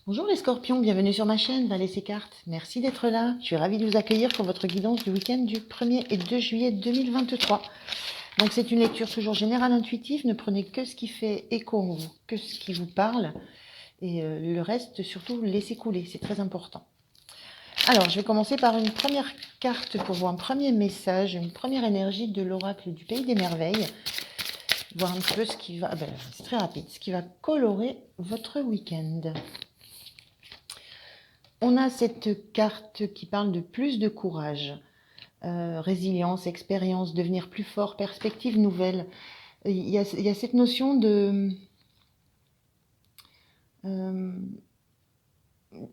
Bonjour les scorpions, bienvenue sur ma chaîne Valais et Cartes. Merci d'être là. Je suis ravie de vous accueillir pour votre guidance du week-end du 1er et 2 juillet 2023. Donc c'est une lecture toujours générale intuitive. Ne prenez que ce qui fait écho en vous, que ce qui vous parle. Et le reste, surtout, laissez couler. C'est très important. Alors, je vais commencer par une première carte pour voir un premier message, une première énergie de l'oracle du Pays des Merveilles. Voir un peu ce qui va... c'est très rapide. Ce qui va colorer votre week-end. On a cette carte qui parle de plus de courage, résilience, expérience, devenir plus fort, perspective nouvelle. Il y a cette notion de...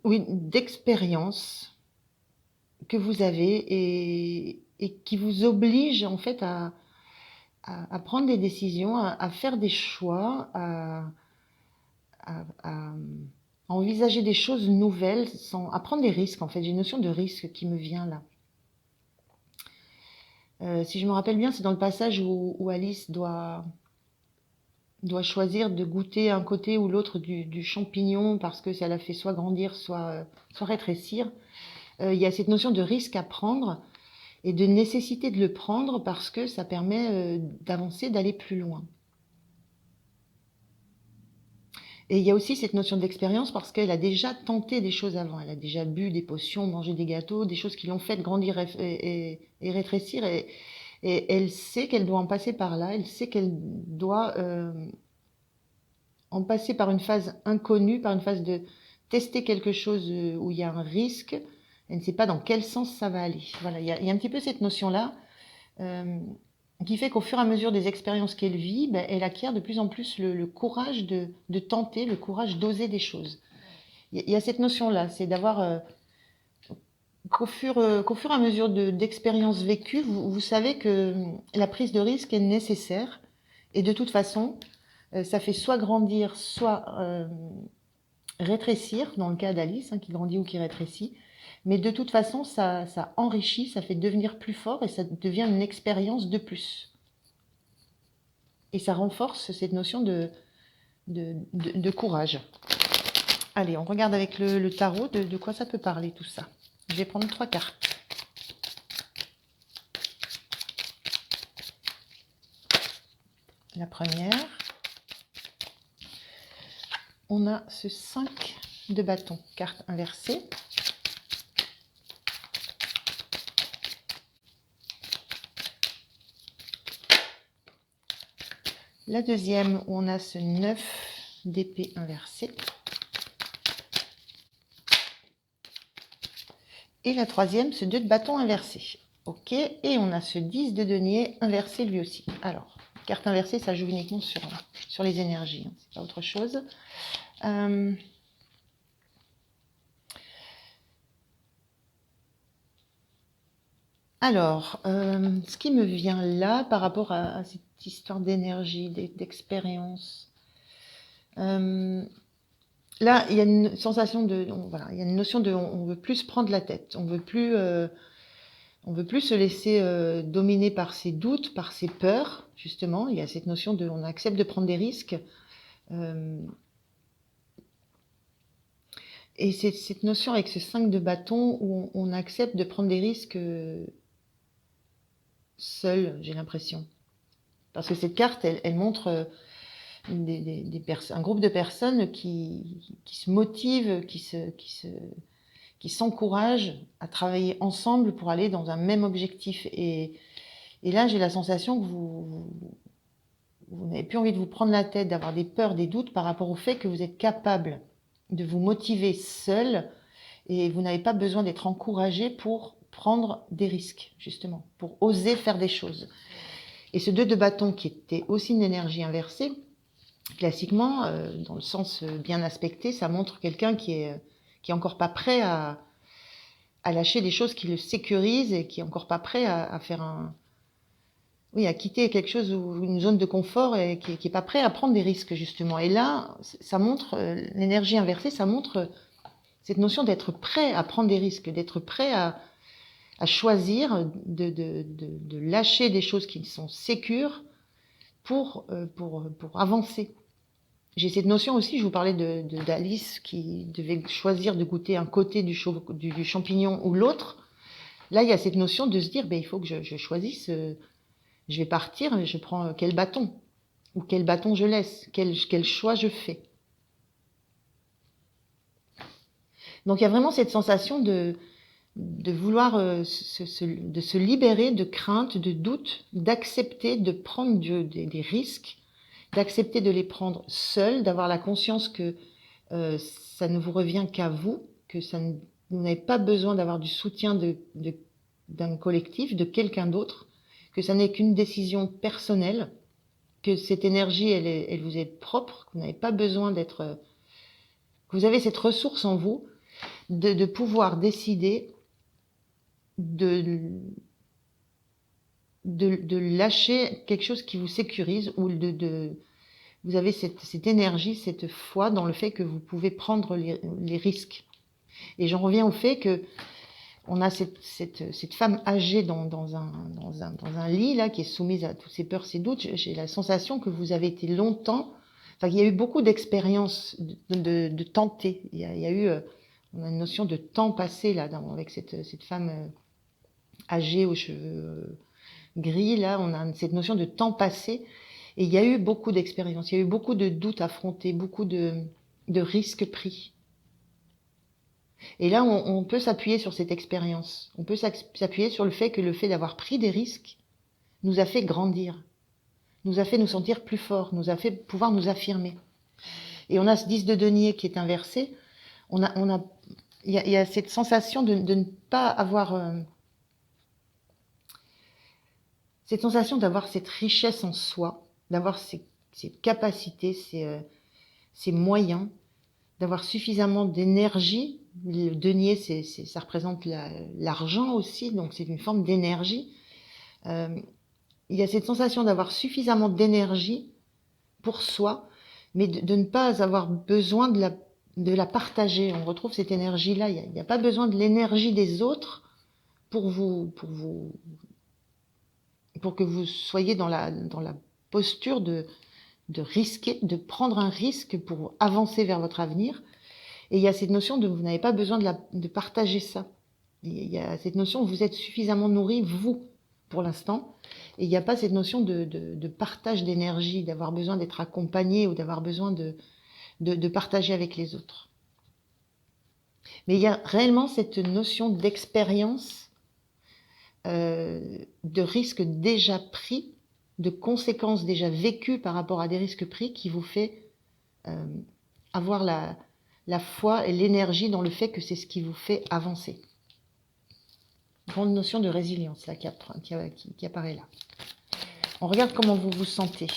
oui, d'expérience que vous avez et qui vous oblige en fait à prendre des décisions, à faire des choix, à envisager des choses nouvelles, à prendre des risques en fait. J'ai une notion de risque qui me vient là. Si je me rappelle bien, c'est dans le passage où Alice doit choisir de goûter un côté ou l'autre du champignon parce que ça la fait soit grandir, soit rétrécir. Il y a cette notion de risque à prendre et de nécessité de le prendre parce que ça permet d'avancer, d'aller plus loin. Et il y a aussi cette notion d'expérience parce qu'elle a déjà tenté des choses avant. Elle a déjà bu des potions, mangé des gâteaux, des choses qui l'ont fait grandir et rétrécir. Et elle sait qu'elle doit en passer par là. Elle sait qu'elle doit en passer par une phase inconnue, par une phase de tester quelque chose où il y a un risque. Elle ne sait pas dans quel sens ça va aller. Voilà, il y a un petit peu cette notion-là. Qui fait qu'au fur et à mesure des expériences qu'elle vit, elle acquiert de plus en plus le courage de tenter, le courage d'oser des choses. Il y a cette notion-là, c'est d'avoir qu'au fur et à mesure d'expériences vécues, vous savez que la prise de risque est nécessaire et de toute façon, ça fait soit grandir, soit rétrécir, dans le cas d'Alice, qui grandit ou qui rétrécit. Mais de toute façon, ça enrichit, ça fait devenir plus fort et ça devient une expérience de plus. Et ça renforce cette notion de courage. Allez, on regarde avec le tarot de quoi ça peut parler tout ça. Je vais prendre 3 cartes. La première, on a ce 5 de bâton, carte inversée. La deuxième, on a ce 9 d'épée inversée. Et la troisième, ce 2 de bâton inversé. Ok, et on a ce 10 de denier inversé lui aussi. Alors, carte inversée, ça joue uniquement sur les énergies, c'est pas autre chose. Alors, ce qui me vient là par rapport à cette histoire d'énergie, d'expérience, là, il y a une sensation voilà, il y a une notion de, on veut plus se prendre la tête, on veut plus se laisser dominer par ses doutes, par ses peurs, justement. Il y a cette notion de, on accepte de prendre des risques. Et c'est cette notion avec ce 5 de bâton où on accepte de prendre des risques seul, j'ai l'impression. Parce que cette carte, elle montre un groupe de personnes qui se motivent, qui s'encouragent à travailler ensemble pour aller dans un même objectif. Et là, j'ai la sensation que vous n'avez plus envie de vous prendre la tête, d'avoir des peurs, des doutes par rapport au fait que vous êtes capable de vous motiver seul et vous n'avez pas besoin d'être encouragé pour prendre des risques, justement, pour oser faire des choses. Et ce 2 de bâton qui était aussi une énergie inversée, classiquement, dans le sens bien aspecté, ça montre quelqu'un qui est encore pas prêt à lâcher des choses qui le sécurisent et qui est encore pas prêt à faire à quitter quelque chose, une zone de confort et qui est pas prêt à prendre des risques, justement. Et là, ça montre, l'énergie inversée, ça montre cette notion d'être prêt à prendre des risques, d'être prêt à choisir de lâcher des choses qui sont sécures pour avancer. j'ai cette notion aussi, je vous parlais d'Alice qui devait choisir de goûter un côté du champignon ou l'autre. Là, il y a cette notion de se dire, ben, il faut que je choisisse, je vais partir, je prends quel bâton, ou quel bâton je laisse, quel choix je fais. Donc il y a vraiment cette sensation de vouloir de se libérer de craintes, de doutes, d'accepter de prendre des risques, d'accepter de les prendre seul, d'avoir la conscience que ça ne vous revient qu'à vous, que vous n'avez pas besoin d'avoir du soutien d'un collectif, de quelqu'un d'autre, que ça n'est qu'une décision personnelle, que cette énergie, elle vous est propre, que vous n'avez pas besoin d'être... que vous avez cette ressource en vous de pouvoir décider de lâcher quelque chose qui vous sécurise ou vous avez cette énergie, cette foi dans le fait que vous pouvez prendre les risques. Et j'en reviens au fait que on a cette femme âgée dans un lit là qui est soumise à tous ses peurs, ses doutes. J'ai la sensation que vous avez été longtemps, enfin qu'il y a eu beaucoup d'expériences de tenter. Il y a eu, on a une notion de temps passé là avec cette femme âgée aux cheveux gris là. On a cette notion de temps passé. Et il y a eu beaucoup d'expériences, il y a eu beaucoup de doutes affrontés, beaucoup de risques pris. Et là, on peut s'appuyer sur cette expérience. On peut s'appuyer sur le fait d'avoir pris des risques nous a fait grandir, nous a fait nous sentir plus forts, nous a fait pouvoir nous affirmer. Et on a ce 10 de denier qui est inversé. Il y a cette sensation de ne pas avoir... cette sensation d'avoir cette richesse en soi, d'avoir ces capacités, ces moyens, d'avoir suffisamment d'énergie. Le denier, ça représente l'argent aussi, donc c'est une forme d'énergie. Il y a cette sensation d'avoir suffisamment d'énergie pour soi, mais de ne pas avoir besoin de la partager. On retrouve cette énergie-là. Il n'y a pas besoin de l'énergie des autres pour que vous soyez dans la posture de risquer, de prendre un risque pour avancer vers votre avenir. Et il y a cette notion de vous n'avez pas besoin de partager ça. Il y a cette notion que vous êtes suffisamment nourri, vous, pour l'instant. Et il n'y a pas cette notion de partage d'énergie, d'avoir besoin d'être accompagné ou d'avoir besoin de partager avec les autres. Mais il y a réellement cette notion d'expérience, de risques déjà pris, de conséquences déjà vécues par rapport à des risques pris qui vous fait avoir la foi et l'énergie dans le fait que c'est ce qui vous fait avancer. Grande notion de résilience là, qui apparaît là. On regarde comment vous vous sentez.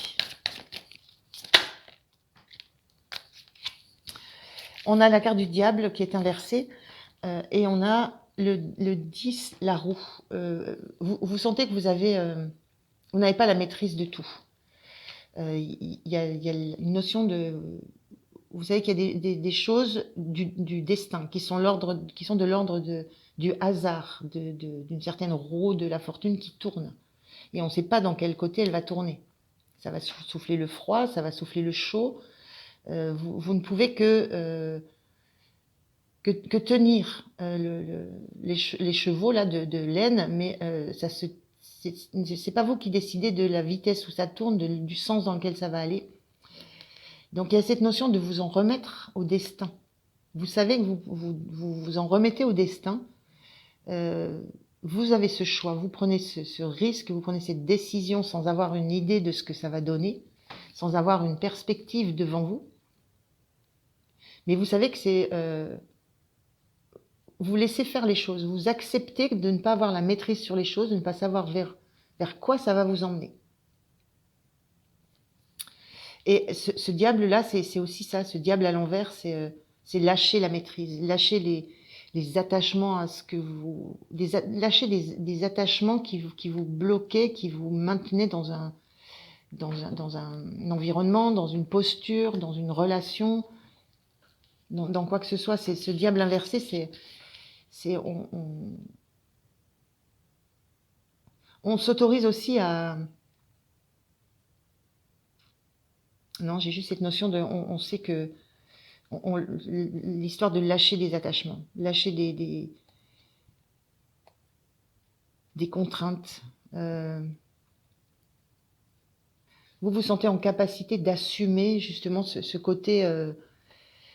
On a la carte du diable qui est inversée et on a le 10, la roue. Vous sentez que vous n'avez pas la maîtrise de tout. Il y a une notion de... Vous savez qu'il y a des choses du destin qui sont de l'ordre du hasard, d'une certaine roue de la fortune qui tourne. Et on ne sait pas dans quel côté elle va tourner. Ça va souffler le froid, ça va souffler le chaud. Vous ne pouvez que tenir les chevaux là de laine, mais c'est pas vous qui décidez de la vitesse où ça tourne, du sens dans lequel ça va aller. Donc il y a cette notion de vous en remettre au destin. Vous savez que vous en remettez au destin. Vous avez ce choix, vous prenez ce risque, vous prenez cette décision sans avoir une idée de ce que ça va donner, sans avoir une perspective devant vous. Mais vous savez que vous laissez faire les choses, vous acceptez de ne pas avoir la maîtrise sur les choses, de ne pas savoir vers quoi ça va vous emmener. Et ce diable-là, c'est aussi ça, ce diable à l'envers, c'est lâcher la maîtrise, lâcher les attachements à ce que lâcher des attachements qui vous bloquaient, qui vous maintenaient dans un environnement, dans une posture, dans une relation, dans quoi que ce soit. C'est ce diable inversé, on s'autorise aussi à Non, j'ai juste cette notion de, on sait que l'histoire de lâcher des attachements, lâcher des contraintes. Vous vous sentez en capacité d'assumer justement ce côté,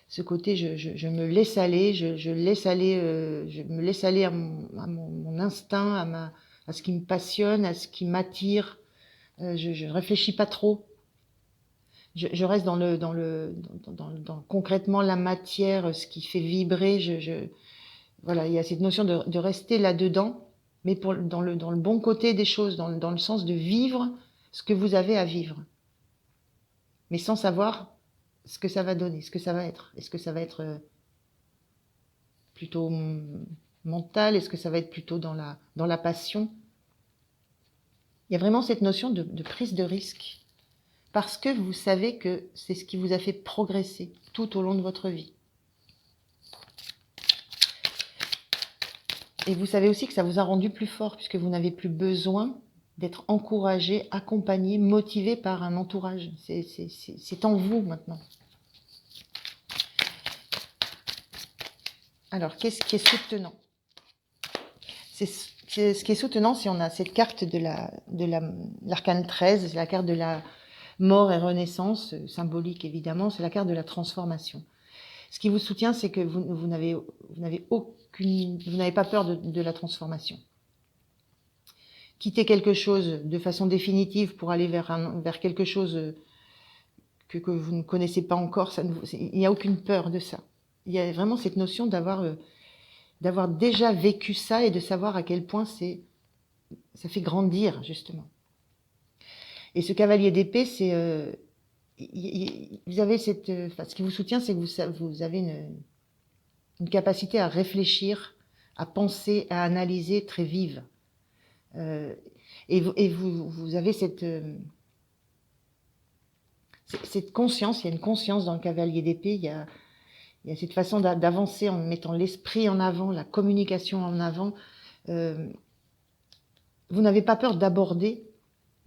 je me laisse aller, je laisse aller, je me laisse aller à mon instinct, à ce qui me passionne, à ce qui m'attire. Je réfléchis pas trop. Je reste dans concrètement la matière, ce qui fait vibrer. Voilà, il y a cette notion de rester là-dedans, mais dans le bon côté des choses, dans le sens de vivre ce que vous avez à vivre, mais sans savoir ce que ça va donner, ce que ça va être. Est-ce que ça va être plutôt mental? Est-ce que ça va être plutôt dans la passion? Il y a vraiment cette notion de prise de risque, parce que vous savez que c'est ce qui vous a fait progresser tout au long de votre vie. Et vous savez aussi que ça vous a rendu plus fort, puisque vous n'avez plus besoin d'être encouragé, accompagné, motivé par un entourage. C'est en vous maintenant. Alors, qu'est-ce qui est soutenant? Ce qui est soutenant, si on a cette carte de l'arcane 13, c'est la carte de la mort et renaissance, symbolique évidemment, c'est la carte de la transformation. Ce qui vous soutient, c'est que vous n'avez pas peur de la transformation. Quitter quelque chose de façon définitive pour aller vers quelque chose que vous ne connaissez pas encore, il n'y a aucune peur de ça. Il y a vraiment cette notion d'avoir déjà vécu ça et de savoir à quel point ça fait grandir, justement. Et ce cavalier d'épée, c'est vous avez ce qui vous soutient, c'est que vous avez une capacité à réfléchir, à penser, à analyser très vive. Et vous avez cette conscience, il y a une conscience dans le cavalier d'épée, il y a cette façon d'avancer en mettant l'esprit en avant, la communication en avant. Vous n'avez pas peur d'aborder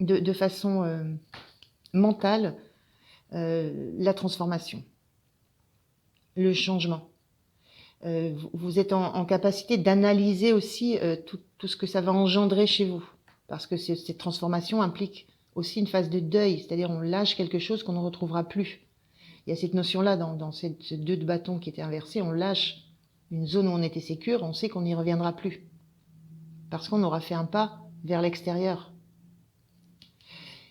de façon mentale la transformation, le changement. Vous êtes en capacité d'analyser aussi tout ce que ça va engendrer chez vous, parce que cette transformation implique aussi une phase de deuil, c'est-à-dire on lâche quelque chose qu'on ne retrouvera plus. Il y a cette notion-là dans ce 2 de bâton qui était inversé, on lâche une zone où on était sécure, on sait qu'on n'y reviendra plus, parce qu'on aura fait un pas vers l'extérieur.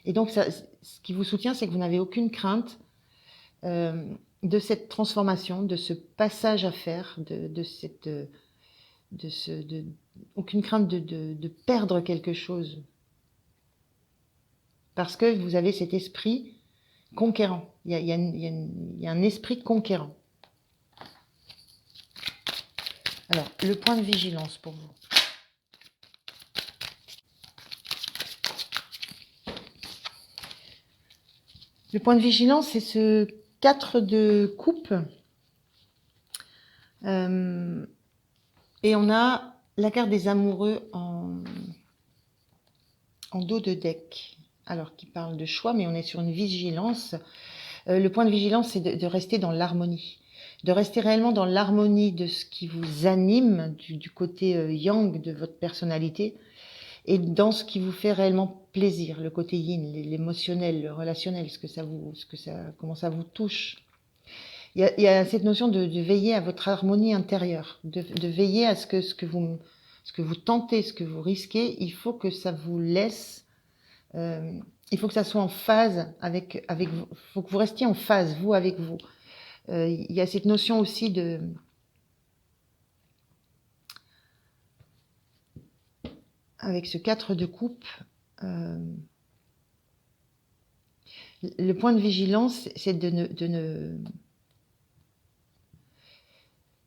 Et donc, ce qui vous soutient, c'est que vous n'avez aucune crainte de cette transformation, de ce passage à faire, aucune crainte de perdre quelque chose. Parce que vous avez cet esprit conquérant. Il y a un esprit conquérant. Alors, le point de vigilance pour vous. Le point de vigilance, c'est ce 4 de coupe. Et on a la carte des amoureux en dos de deck. Alors, qui parle de choix, mais on est sur une vigilance. Le point de vigilance, c'est de rester dans l'harmonie. De rester réellement dans l'harmonie de ce qui vous anime, du côté yang de votre personnalité, et dans ce qui vous fait réellement plaisir, le côté yin, l'émotionnel, le relationnel, comment ça vous touche. Il y a cette notion de veiller à votre harmonie intérieure, de veiller à ce que vous tentez, ce que vous risquez. Il faut que ça vous laisse, il faut que ça soit en phase avec vous. Il faut que vous restiez en phase, vous, avec vous. Il y a cette notion aussi avec ce 4 de coupe, le point de vigilance, c'est de ne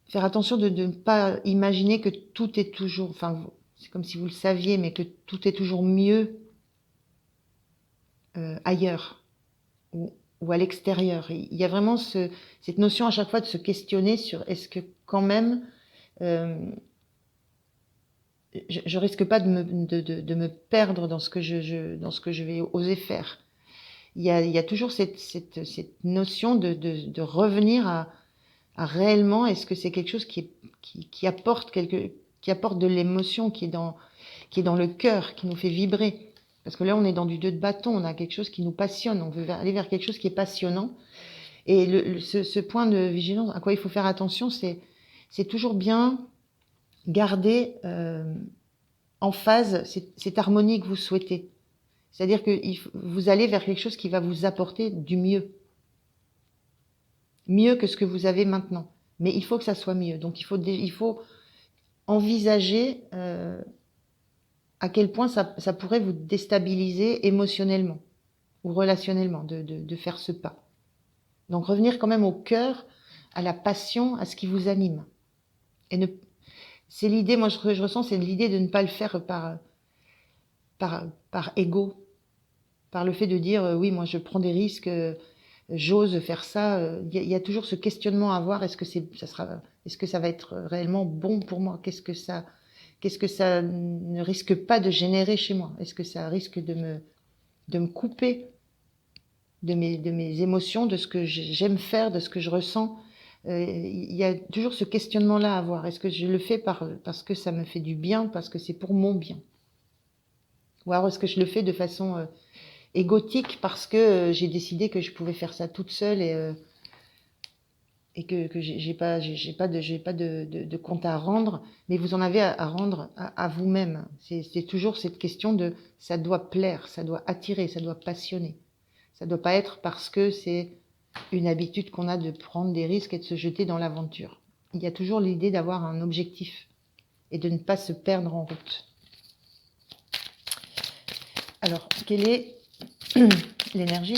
faire attention de ne pas imaginer que tout est toujours, enfin, c'est comme si vous le saviez, mais que tout est toujours mieux ailleurs ou à l'extérieur. Il y a vraiment cette notion à chaque fois de se questionner sur est-ce que quand même je risque pas de me perdre dans ce que je vais oser faire. il y a toujours cette notion de revenir à réellement, est-ce que c'est quelque chose qui apporte qui apporte de l'émotion, qui est dans le cœur, qui nous fait vibrer. Parce que là, on est dans du 2 de bâton, on a quelque chose qui nous passionne, on veut aller vers quelque chose qui est passionnant. Et ce point de vigilance, à quoi il faut faire attention, c'est toujours bien garder en phase cette harmonie que vous souhaitez. C'est-à-dire que vous allez vers quelque chose qui va vous apporter du mieux. Mieux que ce que vous avez maintenant. Mais il faut que ça soit mieux. Donc il faut envisager à quel point ça pourrait vous déstabiliser émotionnellement ou relationnellement de faire ce pas. Donc revenir quand même au cœur, à la passion, à ce qui vous anime. Et c'est l'idée, moi je ressens, c'est l'idée de ne pas le faire par ego, par le fait de dire oui, moi je prends des risques, j'ose faire ça. Il y a toujours ce questionnement à avoir, est-ce que ça va être réellement bon pour moi? Qu'est-ce que ça ne risque pas de générer chez moi? Est-ce que ça risque de me couper de mes émotions, de ce que j'aime faire, de ce que je ressens? Il y a toujours ce questionnement-là à avoir. Est-ce que je le fais parce que ça me fait du bien, parce que c'est pour mon bien? Ou alors est-ce que je le fais de façon égotique parce que j'ai décidé que je pouvais faire ça toute seule et que j'ai pas de compte à rendre, mais vous en avez à rendre à vous-même. C'est toujours cette question de ça doit plaire, ça doit attirer, ça doit passionner. Ça doit pas être parce que c'est une habitude qu'on a de prendre des risques et de se jeter dans l'aventure. Il y a toujours l'idée d'avoir un objectif et de ne pas se perdre en route. Alors, quelle est l'énergie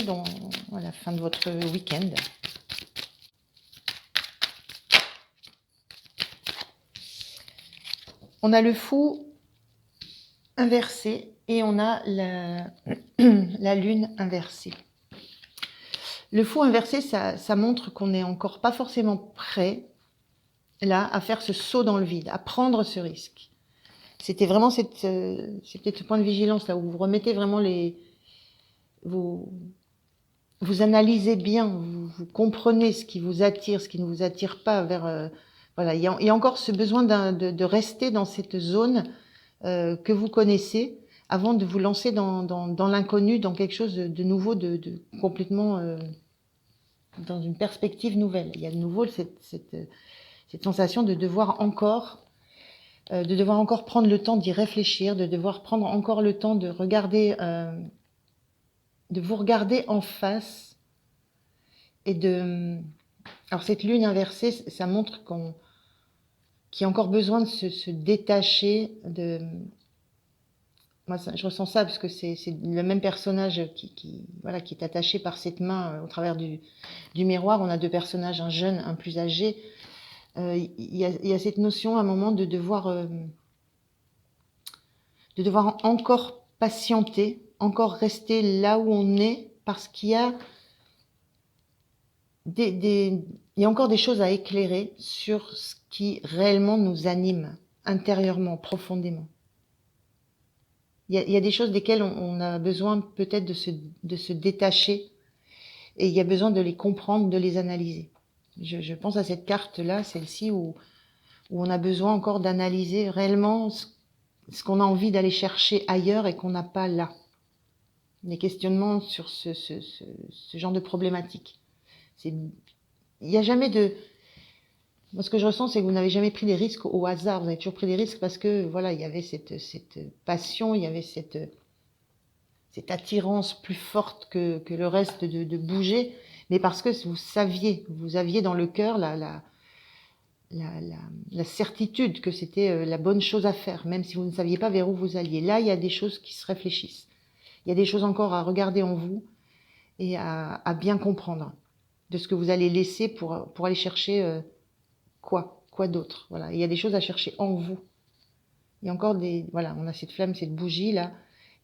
à la fin de votre week-end? On a le fou inversé et on a la lune inversée. Le fou inversé, ça montre qu'on n'est encore pas forcément prêt, là, à faire ce saut dans le vide, à prendre ce risque. C'était vraiment c'est peut-être ce point de vigilance là où vous remettez vraiment vous analysez bien, vous comprenez ce qui vous attire, ce qui ne vous attire pas vers voilà. Il y a encore ce besoin de rester dans cette zone que vous connaissez avant de vous lancer dans l'inconnu, dans quelque chose de nouveau, de complètement dans une perspective nouvelle. Il y a de nouveau cette sensation de devoir encore prendre le temps d'y réfléchir, de devoir prendre encore le temps de regarder, de vous regarder en face et alors cette lune inversée, ça montre qu'il y a encore besoin de se détacher de. Moi, je ressens ça parce que c'est le même personnage qui est attaché par cette main au travers du miroir. On a deux personnages, un jeune, un plus âgé. Il y a cette notion à un moment de devoir encore patienter, encore rester là où on est, parce qu'il y a il y a encore des choses à éclairer sur ce qui réellement nous anime intérieurement, profondément. Il y a des choses desquelles on a besoin peut-être de se détacher et il y a besoin de les comprendre, de les analyser. Je pense à cette carte-là, celle-ci, où on a besoin encore d'analyser réellement ce qu'on a envie d'aller chercher ailleurs et qu'on n'a pas là. Des questionnements sur ce genre de problématique. Il n'y a jamais de. Moi, ce que je ressens, c'est que vous n'avez jamais pris des risques au hasard. Vous avez toujours pris des risques parce que, voilà, il y avait cette passion, il y avait cette attirance plus forte que le reste de bouger, mais parce que vous aviez dans le cœur la certitude que c'était la bonne chose à faire, même si vous ne saviez pas vers où vous alliez. Là, il y a des choses qui se réfléchissent. Il y a des choses encore à regarder en vous et à bien comprendre de ce que vous allez laisser pour aller chercher quoi d'autre. Voilà. Il y a des choses à chercher en vous. Il y a encore voilà, on a cette flamme, cette bougie là.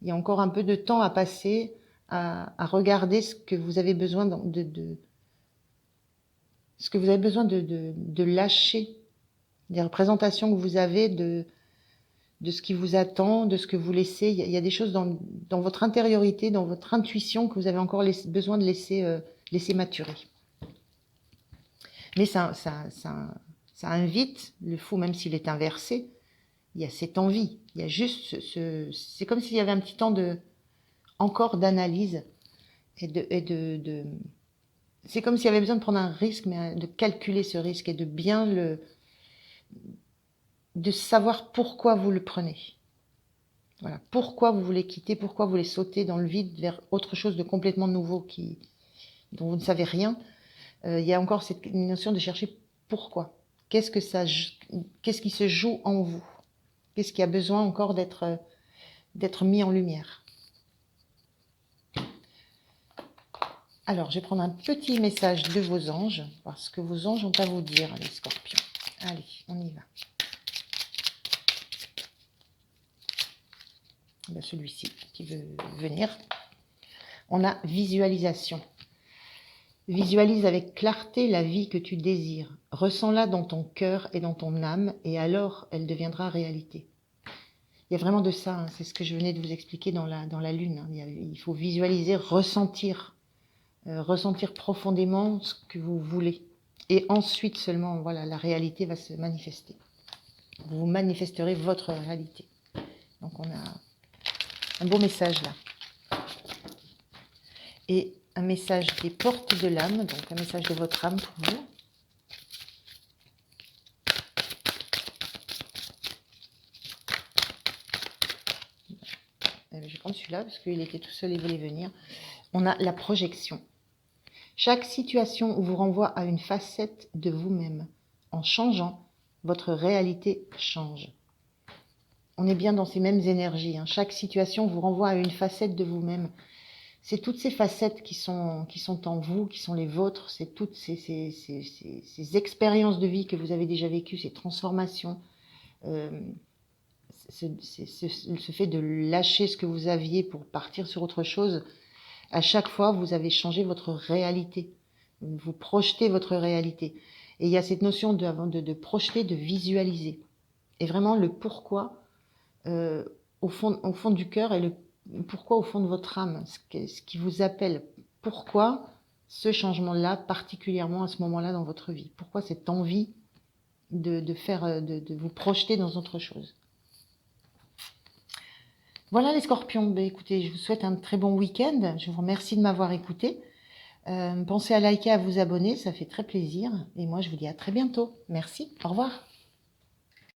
Il y a encore un peu de temps à passer à regarder ce que vous avez besoin ce que vous avez besoin de lâcher, des représentations que vous avez de de ce qui vous attend, de ce que vous laissez. Il y a des choses dans votre intériorité, dans votre intuition que vous avez encore besoin de laisser maturer. Mais ça invite le fou, même s'il est inversé, il y a cette envie. Il y a juste c'est comme s'il y avait un petit temps encore d'analyse et c'est comme s'il y avait besoin de prendre un risque, mais de calculer ce risque et de bien de savoir pourquoi vous le prenez. Voilà, pourquoi vous voulez quitter, pourquoi vous voulez sauter dans le vide vers autre chose de complètement nouveau dont vous ne savez rien. Il y a encore cette notion de chercher pourquoi. Qu'est-ce qui se joue en vous? Qu'est-ce qui a besoin encore d'être mis en lumière? Alors, je vais prendre un petit message de vos anges, parce que vos anges ont à vous dire, les scorpions. Allez, on y va. Ben, celui-ci qui veut venir. On a visualisation. Visualise avec clarté la vie que tu désires. Ressens-la dans ton cœur et dans ton âme, et alors elle deviendra réalité. Il y a vraiment de ça, hein, c'est ce que je venais de vous expliquer dans la lune. Hein. Il faut visualiser, ressentir profondément ce que vous voulez. Et ensuite seulement, voilà, la réalité va se manifester. Vous manifesterez votre réalité. Donc on a un beau message là. Et un message des portes de l'âme, donc un message de votre âme pour vous. Je vais prendre celui-là parce qu'il était tout seul et voulait venir. On a la projection. Chaque situation vous renvoie à une facette de vous-même. En changeant, votre réalité change. On est bien dans ces mêmes énergies. Hein. Chaque situation vous renvoie à une facette de vous-même. C'est toutes ces facettes qui sont en vous, qui sont les vôtres. C'est toutes ces expériences de vie que vous avez déjà vécues, ces transformations. Ce fait de lâcher ce que vous aviez pour partir sur autre chose. À chaque fois, vous avez changé votre réalité. Vous projetez votre réalité. Et il y a cette notion de projeter, de visualiser. Et vraiment, le pourquoi, au fond du cœur, et le pourquoi au fond de votre âme, ce qui vous appelle. Pourquoi ce changement-là, particulièrement à ce moment-là dans votre vie? Pourquoi cette envie de vous projeter dans autre chose? Voilà les scorpions, ben, écoutez, je vous souhaite un très bon week-end. Je vous remercie de m'avoir écouté. Pensez à liker, à vous abonner, ça fait très plaisir. Et moi, je vous dis à très bientôt. Merci, au revoir.